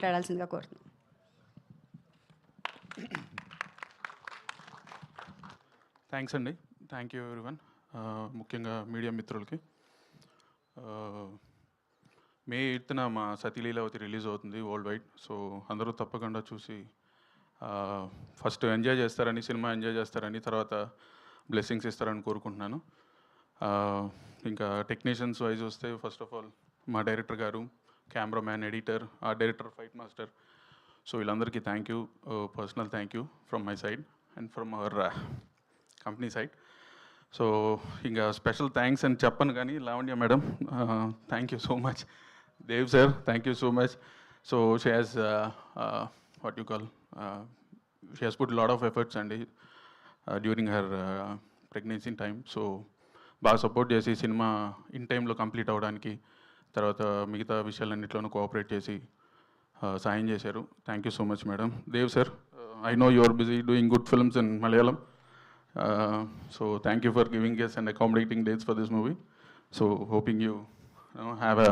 మాట్లాడాల్సిందిగా కోరుతున్నాను. థ్యాంక్స్ అండి. Thank you everyone. ముఖ్యంగా మీడియా మిత్రులకి. మే 8న మా సతీలీలావతి రిలీజ్ అవుతుంది వరల్డ్ వైడ్. సో అందరూ తప్పకుండా చూసి ఫస్ట్ ఎంజాయ్ చేస్తారని, సినిమా ఎంజాయ్ చేస్తారని, తర్వాత బ్లెస్సింగ్స్ ఇస్తారని కోరుకుంటున్నాను. ఇంకా టెక్నీషియన్స్ వైజ్ వస్తే ఫస్ట్ ఆఫ్ ఆల్ మా డైరెక్టర్ గారు, cameraman, editor, art director, fight master, so వీళ్ళందరికీ thank you, personal thank you from my side and from our company side. So ఇంకా స్పెషల్ థ్యాంక్స్ అని చెప్పను కానీ Lavanya madam, thank you so much. Dev sir, thank you so much. So she has what you call, she has put lot of efforts అండి during her pregnancy time. So బాగా support చేసి cinema in టైంలో complete అవ్వడానికి, తర్వాత మిగతా విషయాలన్నింటిలోనూ cooperate చేసి సాయం చేశారు. Thank you so much madam. Dev sir, I know you are busy doing good films in Malayalam. So thank you for giving us and accommodating dates for this movie. So hoping you have a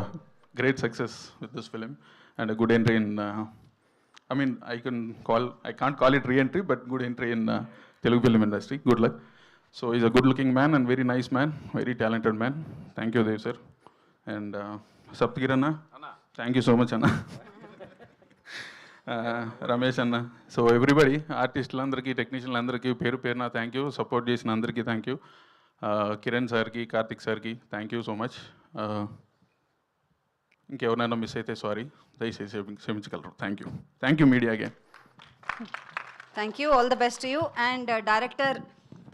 great success with this film and a good entry in I can't call it re-entry, but good entry in Telugu film industry. Good luck. So he's a good looking man and very nice man, very talented man. Thank you Dev sir. And Saptagir Anna, thank you so much Anna. Ramesh అన్న, so everybody, ఆర్టిస్టులందరికీ, టెక్నీషియన్లందరికీ పేరు పేరున thank you. Support చేసిన అందరికీ thank you. Kiran సార్కి, కార్తిక్ సార్కి thank you so much. ఇంకెవరైనా miss అయితే sorry, దయచేసి క్షమించగలరు. Thank you media again. Thank you, all the best you. And director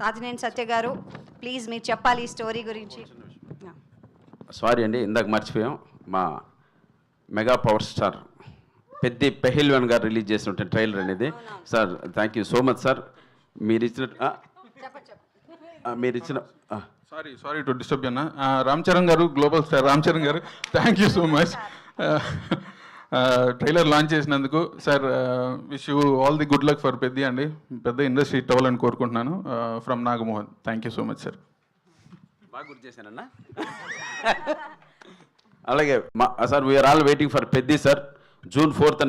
Tatineni Satya గారు, ప్లీజ్ మీరు చెప్పాలి ఈ స్టోరీ గురించి. సారీ అండి, ఇందాక మర్చిపోయాం. మా మెగా పవర్ స్టార్ పెద్ది పెహిల్వాన్ గారు రిలీజ్ చేసినట్టు ట్రైలర్ అనేది. Sir thank you so much sir. మీరు ఇచ్చిన సారీ టు డిస్టర్బ్ అన్న. రామ్ చరణ్ గారు, గ్లోబల్ స్టార్ రామ్ చరణ్ గారు, thank you so much trailer launch చేసినందుకు. Sir wish you all the good luck for Peddi అండి. పెద్ద ఇండస్ట్రీ హిట్ అవ్వాలని కోరుకుంటున్నాను. From Nagamohan. Thank you so much sir. బాగా గుర్తు చేశానన్నా. అలాగే sir, we are all waiting for Peddi sir. June 4th